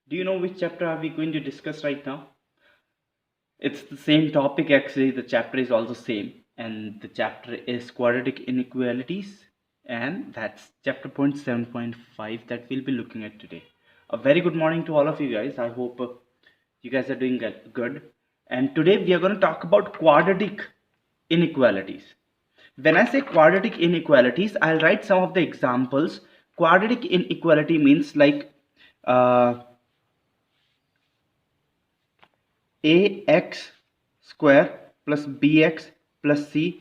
Do you know which chapter are we going to discuss right now? It's the same topic actually. The chapter is also same, and the chapter is quadratic inequalities, and that's chapter point 7.5 that we'll be looking at today. A very good morning to all of you guys. I hope you guys are doing good. And today we are going to talk about quadratic inequalities. When I say quadratic inequalities, I'll write some of the examples. Quadratic inequality means like uh, ax square plus bx plus c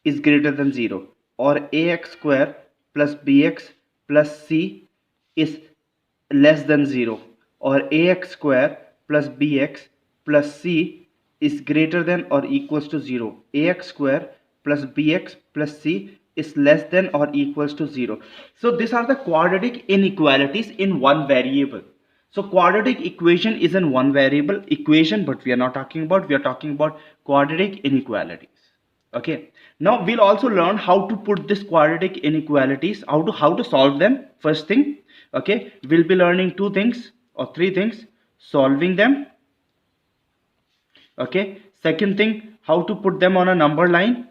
is greater than 0, or ax square plus bx plus c is less than 0, or ax square plus bx plus c is greater than or equals to 0. Ax square plus bx plus c is less than or equals to 0. So these are the quadratic inequalities in one variable. So quadratic equation is in one variable equation, but we are talking about quadratic inequalities. Okay, now we'll also learn how to put this quadratic inequalities, how to solve them. First thing, okay, we'll be learning two things or three things: solving them. Okay, second thing, how to put them on a number line.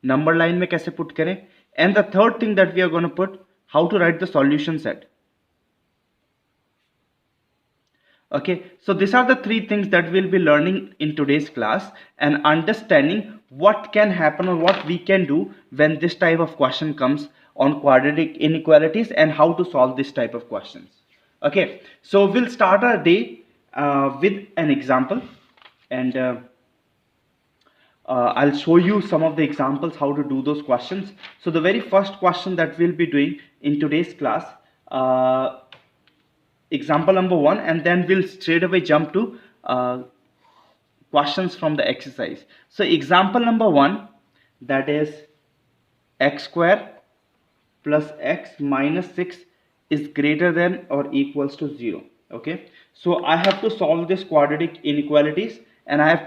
Number line में कैसे put करें? And the third thing that we are going to put, how to write the solution set. Okay, so these are the three things that we'll be learning in today's class, and understanding what can happen or what we can do when this type of question comes on quadratic inequalities, and how to solve this type of questions. Okay, so we'll start our day with an example, and I'll show you some of the examples how to do those questions. So the very first question that we'll be doing in today's class, example number one, and then we'll straight away jump to questions from the exercise. So example number one, that is x square plus x minus 6 is greater than or equals to 0. Okay, so I have to solve this quadratic inequalities, and I have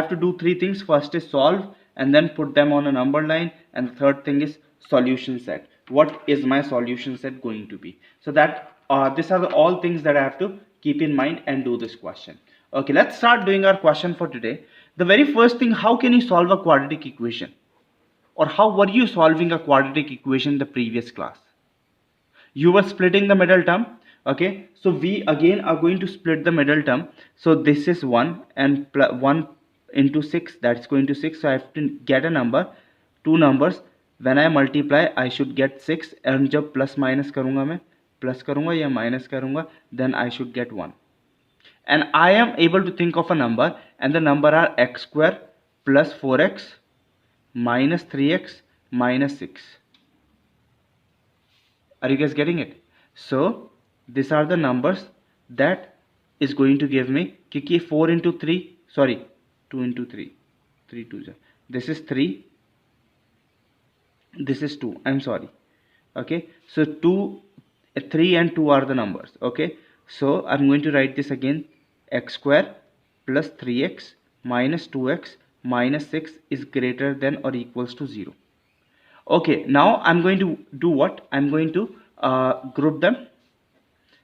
to do three things. First is solve, and then put them on a number line, and the third thing is solution set. What is my solution set going to be? So that these are all things that I have to keep in mind and do this question. Okay, let's start doing our question for today. The very first thing, how can you solve a quadratic equation? Or how were you solving a quadratic equation in the previous class? You were splitting the middle term. Okay, so we again are going to split the middle term. So this is 1, and 1 into 6, that's going to 6. So I have to get a number, two numbers. When I multiply, I should get 6, and जब plus minus करूँगा मैं, plus करूँगा या minus करूँगा, then I should get 1. And I am able to think of a number, and the number are x square plus 4x minus 3x minus 6. Are you guys getting it? So these are the numbers that is going to give me, क्योंकि 4 into 3, sorry, 2 into 3, 3 2, this is 3, this is 2, I'm sorry. Okay, so 2, 3 and 2 are the numbers. Okay, so I'm going to write this again: x square plus 3x minus 2x minus 6 is greater than or equals to 0. Okay, now I'm going to do what? I'm going to group them.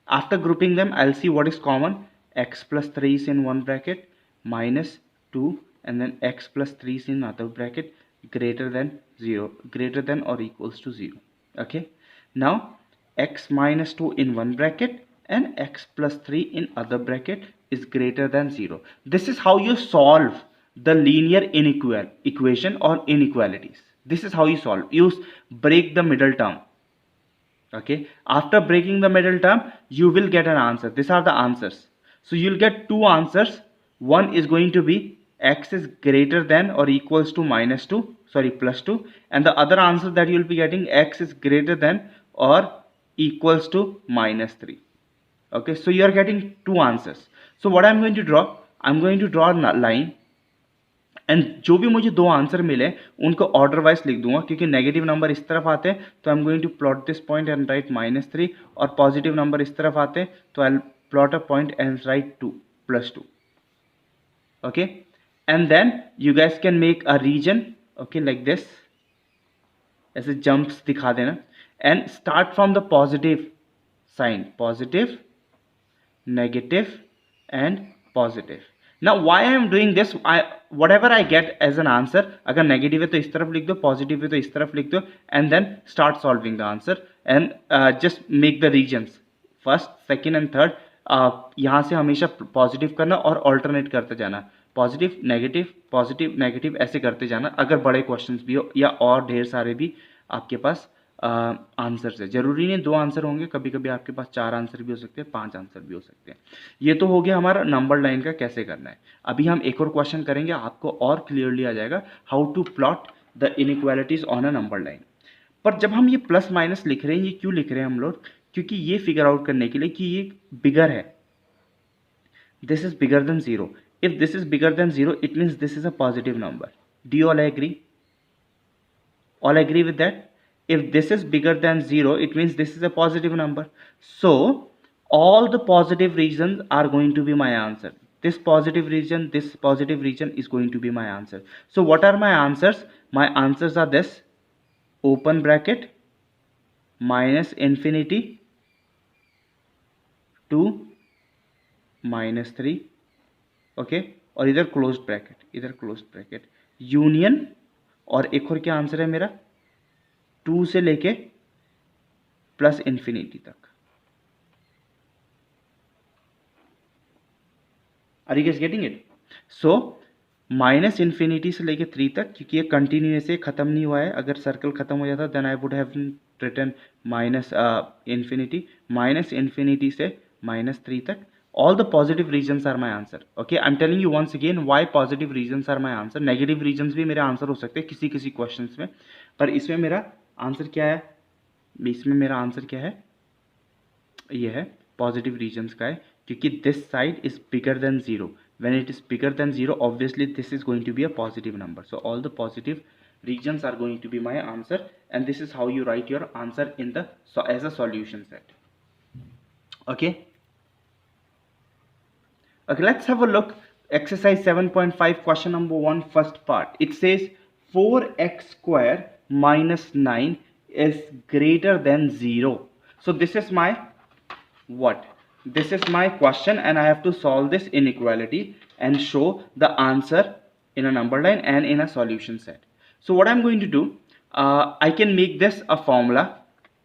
After grouping them, I'll see what is common. X plus 3 is in one bracket, minus 2, and then x plus 3 is in other bracket, greater than 0, greater than or equals to 0. Okay, now x minus 2 in one bracket and x plus 3 in other bracket is greater than 0. This is how you solve the linear equation or inequalities. This is how you solve. You break the middle term. Okay, after breaking the middle term, you will get an answer. These are the answers. So you'll get two answers. One is going to be x is greater than or equals to minus 2, sorry, plus 2, and the other answer that you'll be getting, x is greater than or equals to minus 3. Okay, so you are getting two answers. So what I'm going to draw, I'm going to draw a line, and जो भी मुझे दो answer मिले उनको order wise लिख दूंगा, क्योंकि negative number इस तरफ आते हैं तो I am going to plot this point and write -3, और पॉजिटिव नंबर इस तरफ आते हैं तो I plot a point and write 2 +2. Okay, and then you guys can make a region, okay, like this, ऐसे जंप्स दिखा देना, and start from the positive sign, positive negative and positive. Now why I am doing this, whatever I get as an answer, अगर negative है तो इस तरफ लिख दो, पॉजिटिव है तो इस तरफ लिख दो, and then start solving the answer and just make the regions first, second and third. यहाँ से हमेशा पॉजिटिव करना और ऑल्टरनेट करते जाना, पॉजिटिव नेगेटिव ऐसे करते जाना, अगर बड़े क्वेश्चंस भी हो या और ढेर सारे भी आपके पास आंसर है. जरूरी नहीं 2 आंसर होंगे, कभी कभी आपके पास 4 आंसर भी हो सकते हैं, 5 आंसर भी हो सकते हैं. ये तो हो गया हमारा नंबर लाइन का कैसे करना है. अभी हम एक और क्वेश्चन करेंगे, आपको और क्लियरली आ जाएगा how to plot the inequalities on a number line. पर जब हम ये प्लस माइनस लिख रहे हैं, ये क्यों लिख रहे हैं हम लोग, क्योंकि ये फिगर आउट करने के लिए कि ये बिगर है, this is bigger than 0. If this is bigger than 0 it means this is a positive number. Do you all agree? All agree with that? If this is bigger than 0, it means this is a positive number. So all the positive regions are going to be my answer. This positive region is going to be my answer. So what are my answers? My answers are this: open bracket minus infinity to -3, okay, और इधर closed bracket union, और एक और क्या answer है मेरा, 2 से लेके प्लस इन्फिनिटी तक. Are you guys getting it? So minus infinity से लेके 3 तक, क्योंकि ये कंटिन्यूस है, खत्म नहीं हुआ है. अगर सर्कल खत्म हो जाता then I would have written minus infinity से -3 तक. All the positive regions are my answer. Okay, I'm telling you once again why positive regions are my answer. Negative regions भी मेरा आंसर हो सकते हैं किसी किसी क्वेश्चंस में, पर इसमें मेरा आंसर क्या है, ये है पॉजिटिव रीजन्स का है, क्योंकि this side is bigger than 0. When it is bigger than 0 obviously this is going to be a positive number. So all the positive regions are going to be my answer, and this is how you write your answer in the as a solution set. Okay, let's have a look. Exercise 7.5, question number 1, first part. It says 4x square minus 9 is greater than 0. So this is my what? This is my question, and I have to solve this inequality and show the answer in a number line and in a solution set. So what I'm going to do, I can make this a formula: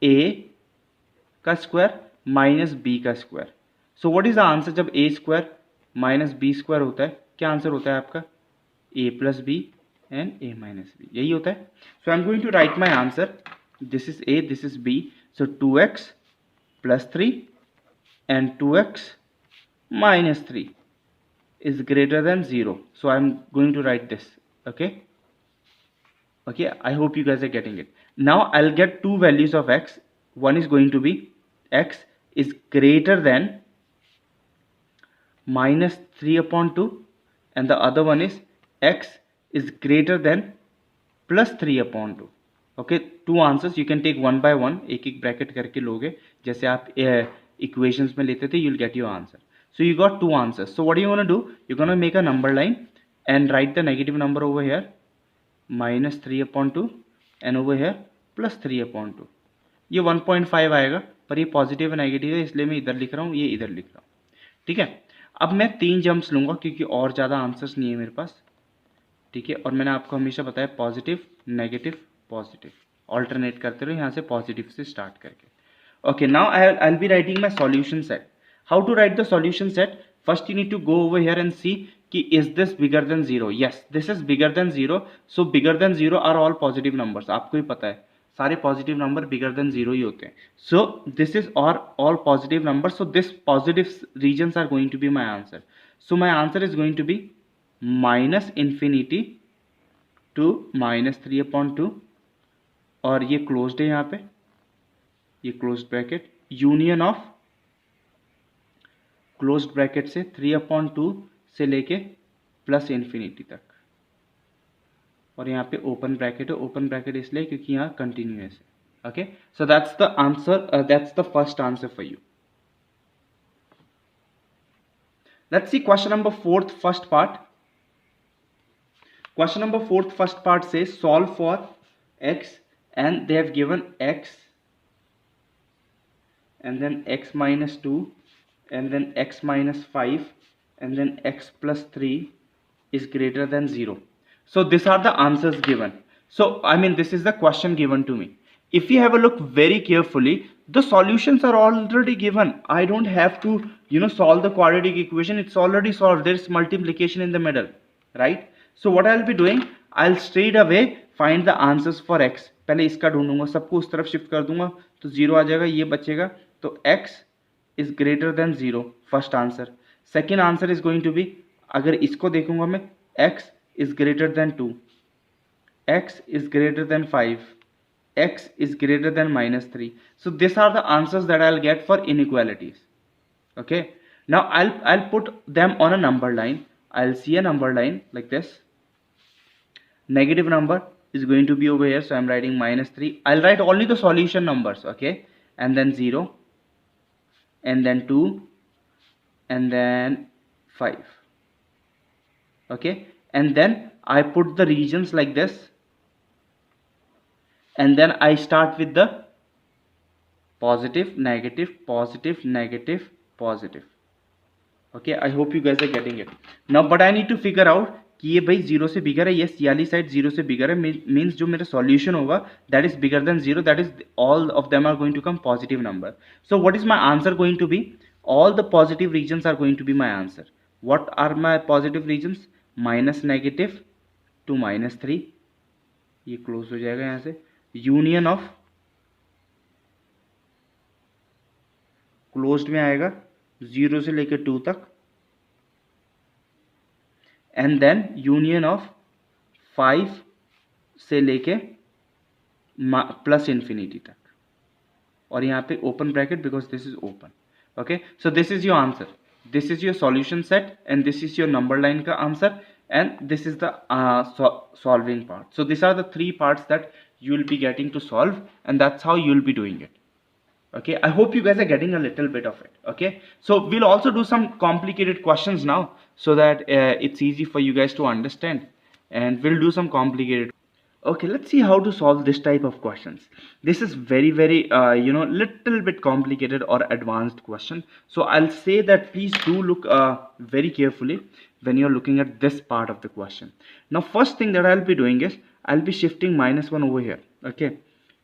a का square minus b का square. So what is the answer जब a square minus B square होता है? क्या answer होता है आपका? a plus B and a minus B, यही होता है. So I am going to write my answer. This is a, this is b. सो 2x plus 3 and 2x minus 3 is greater than 0. So I am going to write this. Okay, I hope you guys are getting it. Now I'll get two values of x. One is going to be x is greater than minus 3 upon 2, and the other one is x is greater than plus 3 upon 2. Okay, two answers. You can take one by one, एक एक bracket करके लोगे जैसे आप equations में लेते थे. you'll get your answer. So you got two answers. So what are you going to do? You're going to make a number line and write the negative number over here, minus 3 upon 2, and over here plus 3 upon 2. ये 1.5 आएगा, पर ये positive है negative है इसलिए मैं इधर लिख रहा हूँ, ये इधर लिख रहा हूँ. ठीक है, अब मैं 3 जम्प्स लूँगा क्योंकि और ज़्यादा आंसर्स नहीं है मेरे पास. ठीक है, और मैंने आपको हमेशा बताया पॉजिटिव नेगेटिव पॉजिटिव ऑल्टरनेट करते रहो यहाँ से पॉजिटिव से स्टार्ट करके. Okay, now I will be writing my solution set. How to write the solution set? First you need to go over here and see कि is this bigger than 0. Yes, this is bigger than 0. So bigger than 0 are all positive numbers. आपको ही पता है सारे positive number bigger than 0 ही होते हैं. So this is all positive number. So this positive regions are going to be my answer. So my answer is going to be minus infinity to minus 3 upon 2, और ये closed है यहाँ पे, ये closed bracket union of closed bracket से 3 upon 2 से लेके plus infinity तक, और यहाँ पे ओपन ब्रैकेट है. ओपन ब्रैकेट इसलिए क्योंकि यहाँ कंटिन्यूअस है. Okay, so that's the answer, that's the first answer for you. Let's see question number 4, first part. Question number 4, first part says solve for x, and they have given x and then x minus 2 and then x minus 5 and then x plus 3 is greater than 0. So these are the answers given. So I mean, this is the question given to me. If you have a look very carefully, the solutions are already given. I don't have to, solve the quadratic equation. It's already solved. There's multiplication in the middle, right? So what I'll be doing, I'll straight away find the answers for x. पहले इसका ढूंढूंगा, सबको उस तरफ shift कर दूंगा तो 0 आ जाएगा, ये बचेगा. तो x is greater than 0, first answer. Second answer is going to be, अगर इसको देखूंगा मैं, x is greater than 2, x is greater than 5, x is greater than minus 3. So these are the answers that I'll get for inequalities. Okay, now I'll put them on a number line. I'll see a number line like this. Negative number is going to be over here, so I'm writing minus 3. I'll write only the solution numbers, okay, and then 0, and then 2, and then 5. Okay, and then I put the regions like this, and then I start with the positive, negative, positive, negative, positive. Okay, I hope you guys are getting it now. But I need to figure out कि ये भाई 0 से बिगर है, yes ये वाली side 0 से बिगर है, means जो मेरा solution होगा that is bigger than 0, that is all of them are going to come positive number. So what is my answer going to be? All the positive regions are going to be my answer. What are my positive regions? minus negative to minus 3, ये close हो जाएगा यहाँ से. Union of, closed में आएगा 0 से लेकर 2 तक, एंड देन यूनियन ऑफ 5 से लेके प्लस इन्फिनिटी तक, और यहाँ पे open bracket because this is open. Okay, so this is your answer, this is your solution set, and this is your number line का answer, and this is the solving part. So these are the 3 parts that you will be getting to solve, and that's how you will be doing it. Okay, I hope you guys are getting a little bit of it. Okay, so we'll also do some complicated questions now, so that it's easy for you guys to understand, and we'll do some complicated. Okay, let's see how to solve this type of questions. This is very little bit complicated or advanced question, so I'll say that please do look very carefully when you're looking at this part of the question. Now first thing that I'll be doing is I'll be shifting -1 over here. Okay,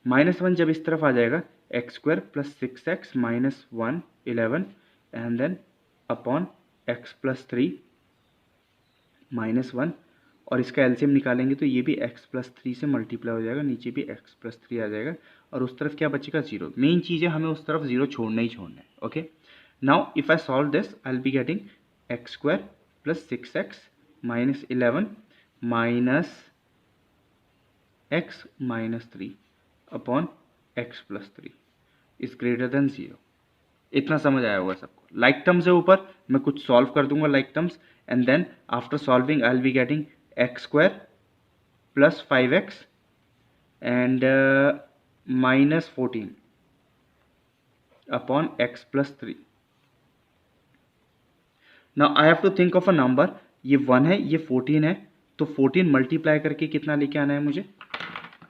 -1 जब इस तरफ आ जाएगा, x square plus 6x minus 1 11, and then upon x plus 3 -1, और इसका LCM निकालेंगे तो ये भी x प्लस 3 से मल्टीप्लाई हो जाएगा, नीचे भी x प्लस 3 आ जाएगा, और उस तरफ क्या बचेगा 0. मेन चीज़ है हमें उस तरफ 0 छोड़ना ही छोड़ना है. Okay, now if I solve this I will be getting x square plus 6x minus 11 minus x minus 3 upon x plus 3 is greater than 0. इतना समझ आया होगा सबको. लाइक टर्म्स है ऊपर, मैं कुछ सॉल्व कर दूंगा like terms, and then after solving I will be getting x square plus 5x and minus 14 upon x plus 3. Now I have to think of a number. ये 1 है, ये 14 है, तो 14 मल्टीप्लाई करके कितना लेके आना है मुझे?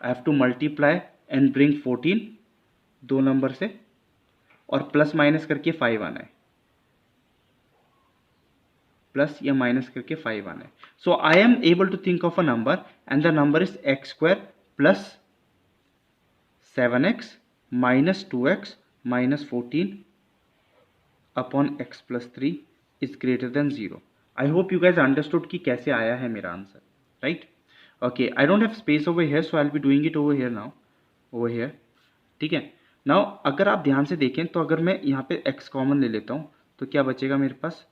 I have to multiply and bring 14 दो नंबर से, और प्लस माइनस करके 5 आना है, प्लस या माइनस करके 5 आना है. So I am able to think of a number, and the number is x square plus 7x minus 2x minus 14 upon x plus 3 is greater than 0. I hope you guys understood कि कैसे आया है मेरा answer, right? Okay, I don't have space over here, so I will be doing it over here now, over here. ठीक है, now अगर आप ध्यान से देखें तो अगर मैं यहाँ पे x कॉमन ले लेता हूँ तो क्या बचेगा मेरे पास?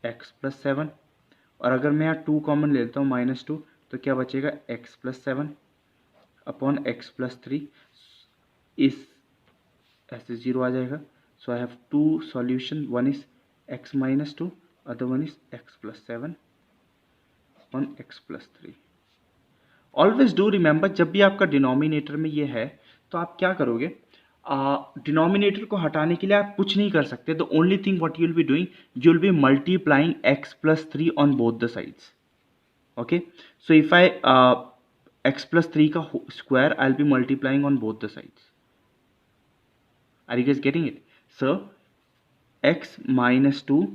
x प्लस 7, और अगर मैं यहाँ 2 कॉमन ले लेता हूँ -2, तो क्या बचेगा? x plus 7 upon x plus 3, इस ऐसे 0 आ जाएगा. So I have 2 solution, one is x minus 2, other one is x plus 7 upon x plus 3. Always do remember, जब भी आपका डिनोमिनेटर में ये है तो आप क्या करोगे? डिनोमिनेटर को हटाने के लिए आप कुछ नहीं कर सकते. The only thing what you will be doing, you will be multiplying x plus 3 on both the sides. Okay, so if I x plus 3 का square I will be multiplying on both the sides. Are you guys getting it? So x minus 2,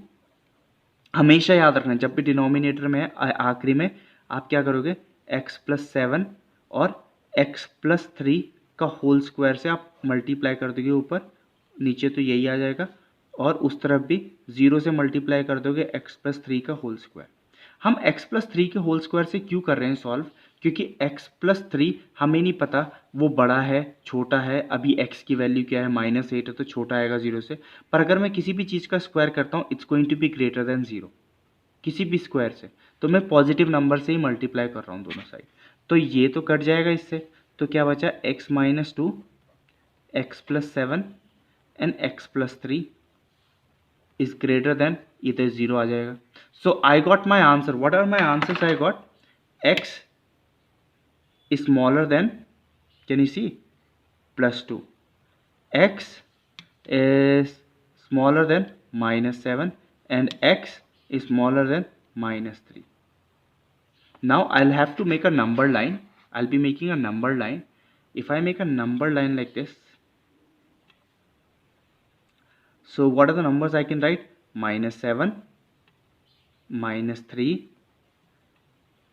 हमेशा याद रखना जब भी denominator में आखिरी में आप क्या करोगे, x प्लस 7 और x प्लस 3 का होल स्क्वायर से आप मल्टीप्लाई कर दोगे ऊपर नीचे, तो यही आ जाएगा, और उस तरफ भी 0 से मल्टीप्लाई कर दोगे x प्लस 3 का होल स्क्वायर। हम x प्लस 3 के होल स्क्वायर से क्यों कर रहे हैं सॉल्व, क्योंकि x प्लस 3 हमें नहीं पता वो बड़ा है छोटा है, अभी x की वैल्यू क्या है, -8 है तो छोटा आएगा 0 से, पर अगर मैं किसी भी चीज़ का स्क्वायर करता हूँ it's going to be greater than 0, किसी भी स्क्वायर से, तो मैं पॉजिटिव नंबर से ही मल्टीप्लाई कर रहा हूँ दोनों साइड, तो ये तो कट जाएगा इससे, तो क्या बचा x minus 2, x plus 7 and x plus 3 is greater than, ये तो 0 आ जाएगा। So I got my answer, what are my answers, I got x smaller than, can you see, plus 2, x is smaller than -7 and x is smaller than -3. Now I'll have to make a number line. I'll be making a number line. If I make a number line like this, so what are the numbers I can write? -7, -3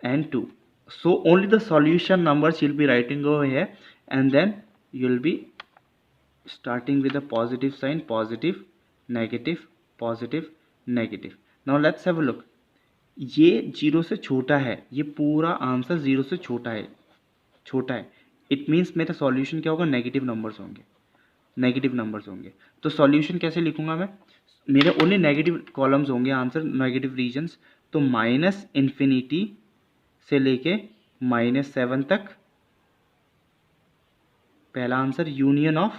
and 2. So only the solution numbers you'll be writing over here, and then you'll be starting with a positive sign, positive, negative, positive, negative. Now let's have a look. ये 0 से छोटा है, ये पूरा answer 0 से छोटा है, छोटा है, इट मीन्स मेरा सॉल्यूशन क्या होगा, नेगेटिव नंबर्स होंगे, नेगेटिव नंबर्स होंगे। तो सॉल्यूशन कैसे लिखूंगा मैं, मेरे ओनली नेगेटिव कॉलम्स होंगे, आंसर नेगेटिव रीजन्स, तो -∞ से लेके -7 तक पहला आंसर, यूनियन ऑफ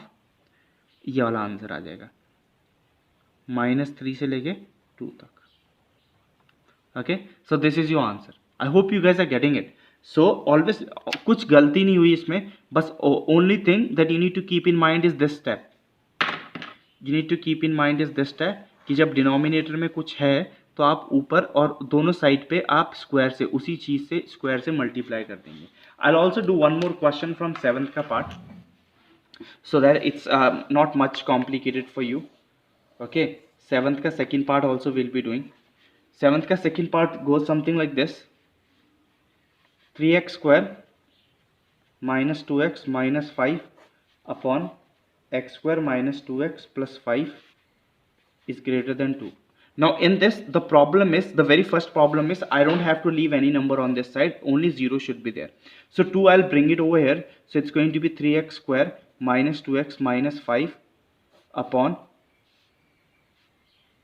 ये वाला आंसर आ जाएगा, -3 से लेके 2 तक। Okay, so this is your answer. I hope you guys are getting it. So always कुछ गलती नहीं हुई इसमें, बस only thing that you need to keep in mind is this step, you need to keep in mind is this step कि जब denominator में कुछ है तो आप ऊपर और दोनों साइड पे आप स्क्वायर से, उसी चीज से स्क्वायर से मल्टीप्लाई कर देंगे। I will also do one more question from 7th का part, so that it's not much complicated for you. Okay, 7th का second part also we'll be doing. 7th का second part goes something like this: 3x square minus 2x minus 5 upon x square minus 2x plus 5 is greater than 2. Now in this, the problem is, the very first problem is I don't have to leave any number on this side, only 0 should be there. So 2 I'll bring it over here, so it's going to be 3x square minus 2x minus 5 upon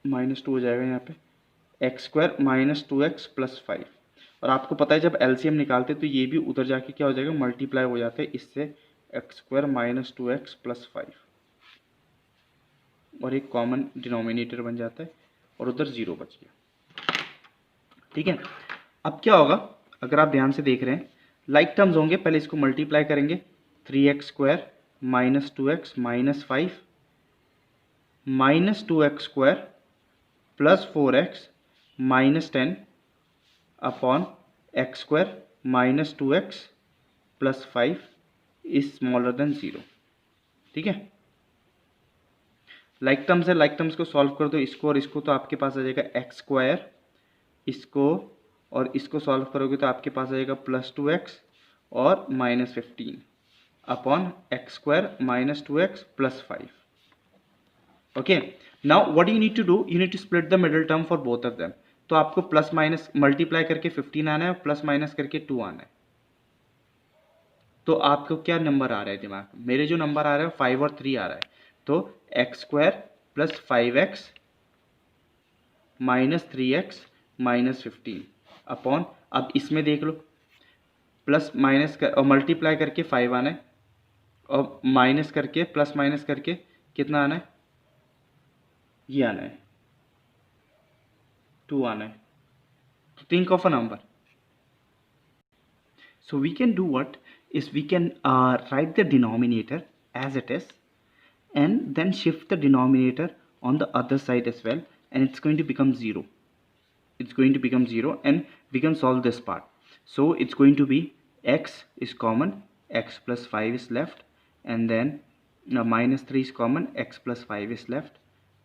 -2 हो जाएगा यहाँ पे, x square minus 2x plus 5, और आपको पता है जब LCM निकालते तो ये भी उधर जाके क्या हो जाएगा, मल्टीप्लाई हो जाता है इससे, x square minus 2x plus 5, और एक कॉमन डिनोमिनेटर बन जाता है, और उधर 0 बच गया। ठीक है, अब क्या होगा, अगर आप ध्यान से देख रहे हैं, लाइक टर्म्स होंगे, पहले इसको मल्टीप्लाई करेंगे, 3x square minus 2x minus 5 minus 2x square plus 4x minus 10 upon x square minus 2x plus 5 is smaller than 0। ठीक है, लाइक टर्म्स है, लाइक टर्म्स को सॉल्व कर दो, इसको और इसको, तो आपके पास आ जाएगा एक्स स्क्वायर, इसको और इसको सॉल्व करोगे तो आपके पास आ जाएगा प्लस 2x और minus 15 upon x square minus 2x plus 5। Okay, now what you need to do, you need to split the middle term for both of them. तो आपको प्लस माइनस मल्टीप्लाई करके 15 आना है और प्लस माइनस करके 2 आना है। तो आपको क्या नंबर आ रहा है दिमाग में, मेरे जो नंबर आ रहा है 5 और 3 आ रहा है, तो x square plus 5x minus 3x minus 15 upon, अब इसमें देख लो, प्लस माइनस कर और मल्टीप्लाई करके 5 आना है, और माइनस करके प्लस माइनस करके कितना आना है, ये आना है 2 आना है। तो think of a number, so we can do what is, we can write the denominator as it is and then shift the denominator on the other side as well, and it's going to become 0, it's going to become 0, and we can solve this part. So it's going to be x is common, x plus 5 is left, and then minus 3 is common, x plus 5 is left,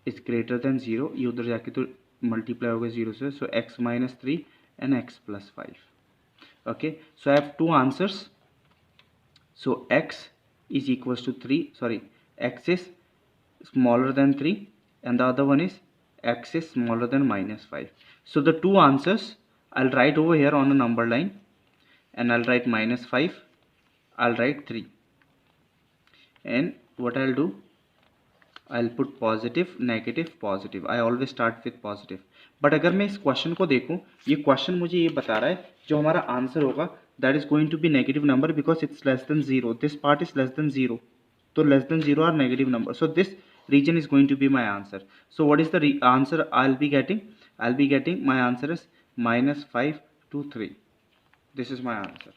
is greater than 0, ये उधर जाके तो multiply होगा 0 से, सो x minus 3 and x plus 5. Okay, so I have two answers. So x is equals to 3, sorry, x is smaller than 3 and the other one is x is smaller than minus 5. So the two answers I'll write over here on a number line, and I'll write minus 5, I'll write 3, and what I'll do, I'll put positive, negative, positive. I always start with positive. But अगर मैं इस question को देखूं, ये question मुझे ये बता रहा है जो हमारा आंसर होगा that is going to be negative number because it's less than 0. This part is less than 0. So less than 0 are negative number. So this region is going to be my answer. So what is the answer I'll be getting? I'll be getting, my answer is minus 5 to 3. This is my answer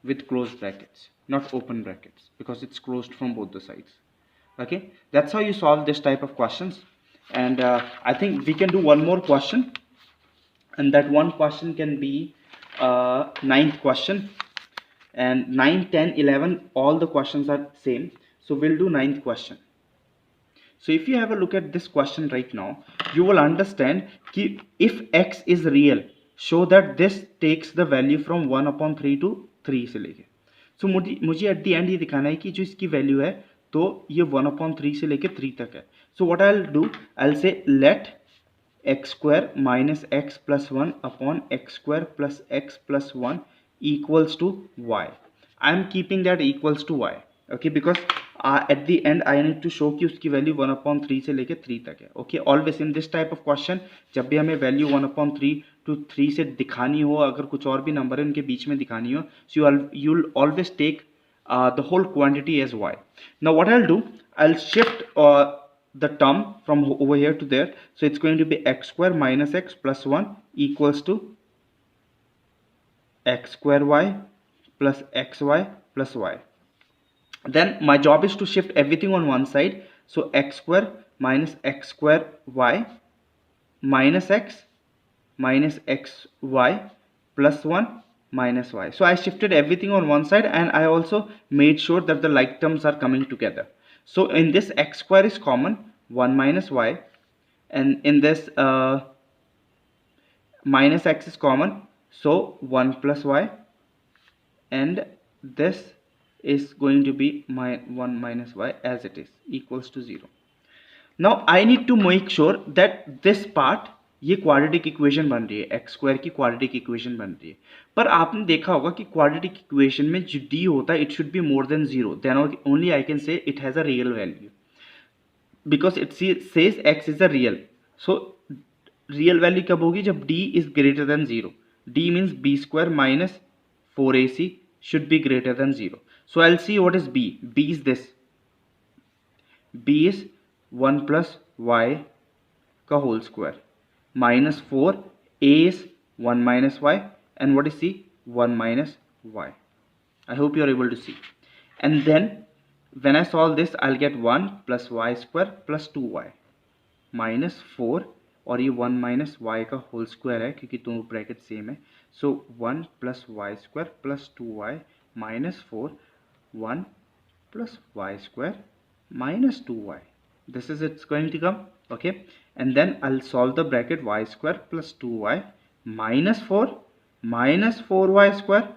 with closed brackets, not open brackets, because it's closed from both the sides. Okay, that's how you solve this type of questions. And I think we can do one more question, and that one question can be ninth question, and 9, 10, 11 all the questions are same, so we'll do ninth question. So if you have a look at this question right now, you will understand कि if x is real, show that this takes the value from 1/3 to 3 से लेके. So मुझे at the end ये दिखाना है कि जो इसकी वैल्यू है तो ये 1/3 से लेके 3 तक है. So what I'll do, I'll say let x square minus x plus 1 upon x square plus x plus 1 equals to y. I am keeping that equals to y. Okay, because at the end I need to show कि उसकी value 1/3 से लेके 3 तक है. Okay, always in this type of question जब भी हमें value 1/3 to 3 से दिखानी हो, अगर कुछ और भी नंबर है उनके बीच में दिखानी हो, so you'll always take the whole quantity as y. Now what I'll do, I'll shift the term from over here to there, so it's going to be x square minus x plus 1 equals to x square y plus xy plus y. Then my job is to shift everything on one side, so x square minus x square y minus x y plus 1 minus y. So I shifted everything on one side, and I also made sure that the like terms are coming together. So in this x square is common, 1 minus y, and in this minus x is common, so 1 plus y, and this is going to be my 1 minus y as it is equals to 0. Now I need to make sure that this part, ये quadratic equation बन रही है, x square की quadratic equation बन रही है, पर आपने देखा होगा कि क्वाड्रेटिक इक्वेशन में जो डी होता है it should be more than 0, then only I can say it has a real value, because it says x is a real. So real value कब होगी, जब D is greater than 0. D means b square minus 4ac should be greater than 0. So I'll see what is b. b is this, b is 1 plus y का whole square minus 4, a is 1 minus y, and what is c, 1 minus y. I hope you are able to see. And then when I solve this, I'll get 1 plus y square plus 2y minus 4, और ये 1 minus y का whole square है क्योंकि दोनों bracket same है. So 1 plus y square plus 2y minus 4, 1 plus y square minus 2y. This is it's going to come. Okay, and then I'll solve the bracket y square plus 2y minus 4 minus 4y square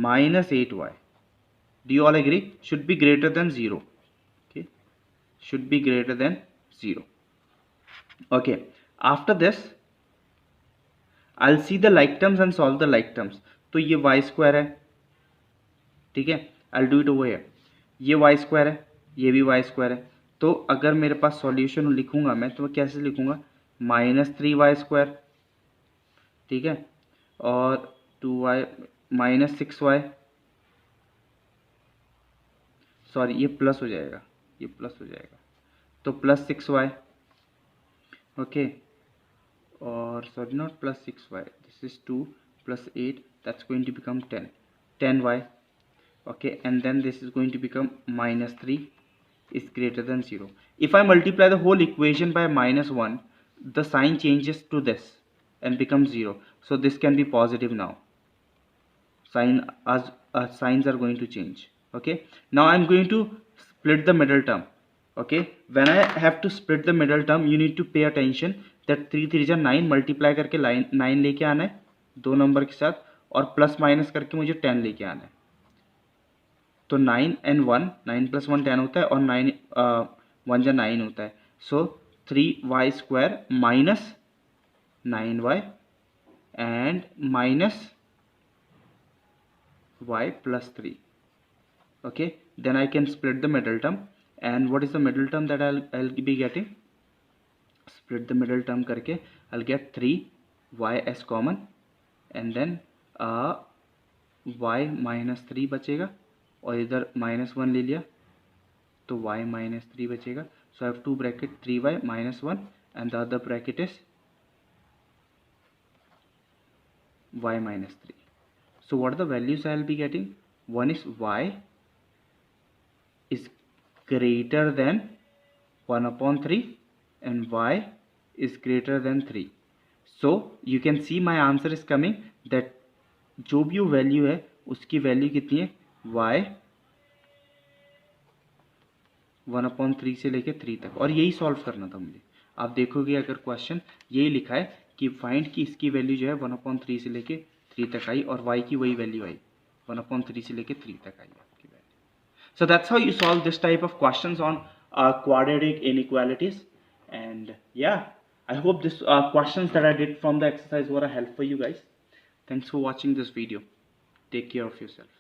minus 8y. Do you all agree? Should be greater than 0. Okay, should be greater than 0. Okay, after this I'll see the like terms and solve the like terms. तो ये y square है, ठीक है, I'll do it over here. ये y square है, ये भी y square है. तो अगर मेरे पास सॉल्यूशन लिखूंगा मैं तो कैसे लिखूंगा, -3y square, ठीक है, और 2y माइनस 6y, सॉरी ये प्लस हो जाएगा, ये प्लस हो जाएगा, तो प्लस 6y. ओके, और sorry not plus 6y, this is 2 plus 8, that's going to become 10y. Okay, and then this is going to become minus 3 is greater than 0. If I multiply the whole equation by minus 1, the sign changes to this and becomes 0, so this can be positive now. Signs are going to change. Okay, now I'm going to split the middle term. Okay, when I have to split the middle term, you need to pay attention that 3 3 जा 9 multiply करके 9 लेके आना है दो number के साथ, और plus minus करके मुझे 10 लेके आना है. तो 9 and 1, 9 plus 1 10 होता है, और 9 1 जा 9 होता है. सो 3y square minus 9y and minus y plus 3. Okay, then I can split the middle term. And what is the middle term that I'll be getting? Split the middle term करके I'll get 3y as common, and then y minus 3 बचेगा, और इधर minus 1 ले लिया तो y minus 3 बचेगा. So I have two bracket 3y minus 1 and the other bracket is y minus 3. So what are the values I will be getting? One is y is greater than 1 upon 3 and y is greater than 3. So you can see my answer is coming that जो भी value है उसकी value कितनी है, y 1 upon 3 से लेके 3 तक, और यही सॉल्व करना था मुझे. आप देखोगे अगर क्वेश्चन यही लिखा है कि फाइंड की इसकी वैल्यू जो है 1 अपॉन 3 से लेके 3 तक आई, और y की वही वैल्यू आई 1 अपॉन 3 से लेके 3 तक आई आपकी value. So that's how you solve this type of questions on quadratic inequalities. And yeah, I hope this questions that I did from the exercise were a help for you guys. Thanks for watching this video. Take care of yourself.